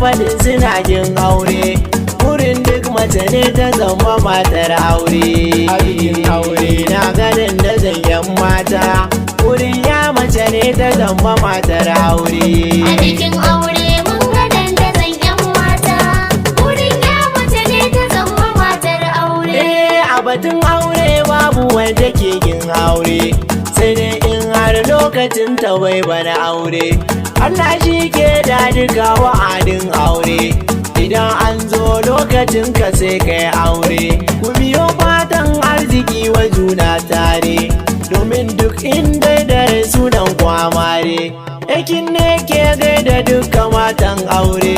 faɗin suna yin aure. Burin duk mace ne ta zama matar aure. A bikin aure na ganin da zanyen mata. Burin ya mace ne ta zama matar aure. A bikin aure mun ga dandazon 'yan mata. Burin ya mace ne ta zama matar aure. A batun aure babu wanda ke yin aure, sai dai in har lokacin ta bai bana aure. Allah shi ke da duka wa'adin aure. Idan an zo lokacin ka sai kai aure. Ku biyo fatan arziki wa juna tare, domin duk inda dare sunan kwamare. Ekin ne ke gaida duka matan aure,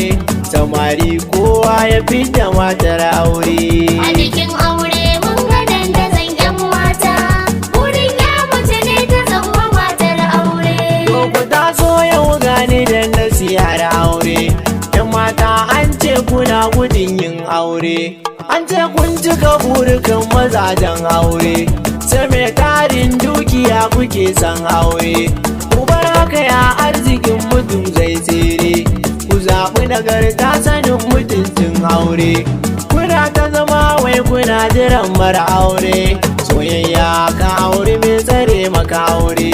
samari kowa ya fidda matar aure. A bikin aure mun ga dandazon 'yan mata. Burin ya mace ne ta zama matar aure. Ku taso yau gani da nasihar aure. Yan mata an ce kuna gudun yin aure, an ce kun cika burukan mazajen aure. Sai mai tarin dukiya kuke son aure. Ku bar haka ya arzikin mutum zai tsere. Ku zaɓi nagarta sanin mutuncin aure. Kuna ta zama wai kuna jiran mara aure. Soyayya ka aure mai tsare maka aure.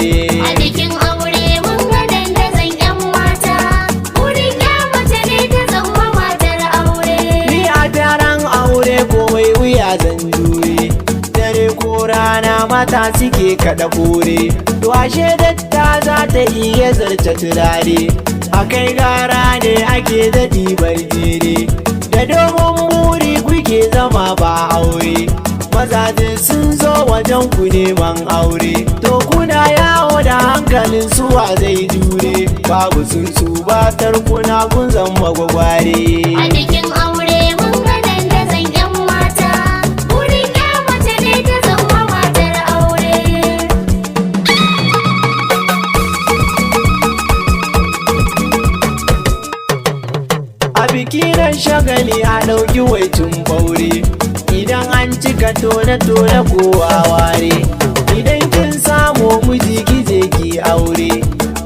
A bikin aure mun ga dandazon 'yan mata. Burin ya mace ne ta zama matar aure. Ni a taron aure komai wuya zan jure. Dare ko rana mata suke kaɗa kore. To ashe datta za ta iya zarce turare. A kai gara ne ake daɗi bar jere. Da dogon buri kuke zama ba aure. Mazaje sun zo wajen ku neman aure. To kuna yawo da hankalin suwa zai jure. Babu sun su batar kuna kun zama gwagware. A bikin aure mun ga dandazon 'yan mata. Burin ya mace ne ta zama matar aure. A biki nan shagali a ɗauki waitun baure. Idan an cika tone-tone kowa ware. Idan kin samu miji ki je ki aure.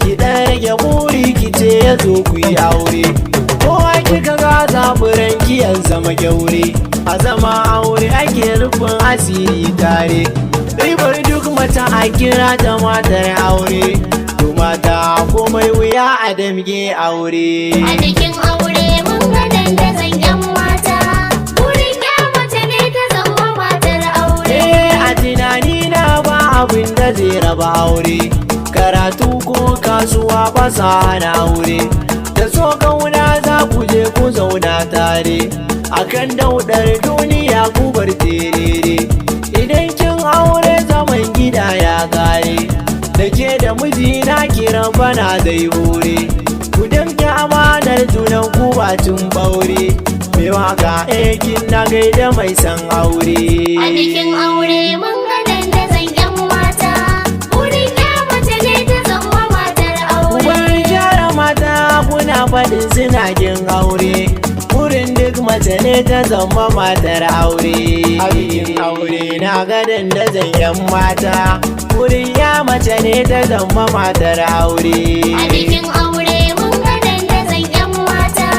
Ki ɗan rage buri ki ce ya zo ku yi aure. Kowa kika ga zaburan kiyan zama gyaure. A zama aure ake rufin asiri tare. Ribar duk mata a kira ta matar aure. To mata komai wuya a damge aure. A bikin aure mun ga dandazon 'yan mata. Burin ya mace ne ta zama matar aure. A tunani na ba abin da zai raba aure. Karatu ko kasuwa fasaha na aure. Da so kauna za ku je ku zauna tare. Akan daudar duniya ku bar terere. Idan kin aure zaman gida ya kare. Da ke da mijina kiran bana zai hore. Ku damke amanar junan ku bacin baure. Me waka aikin na gaida mai san aure. A bikin aure mun ga dandazon 'yan mata. Burin ya mace ne ta zama matar aure. Uban gyara mata kuna faɗin suna yin aure. Burin duk mace ne ta zama matar aure. A bikin aure na ga dandazon 'yan mata. Burin ya mace ne ta zama matar aure. A bikin aure mun ga dandazon 'yan mata.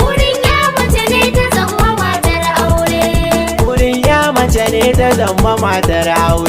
Burin ya mace ne ta zama matar aure. Burin ya mace ne ta zama matar aure.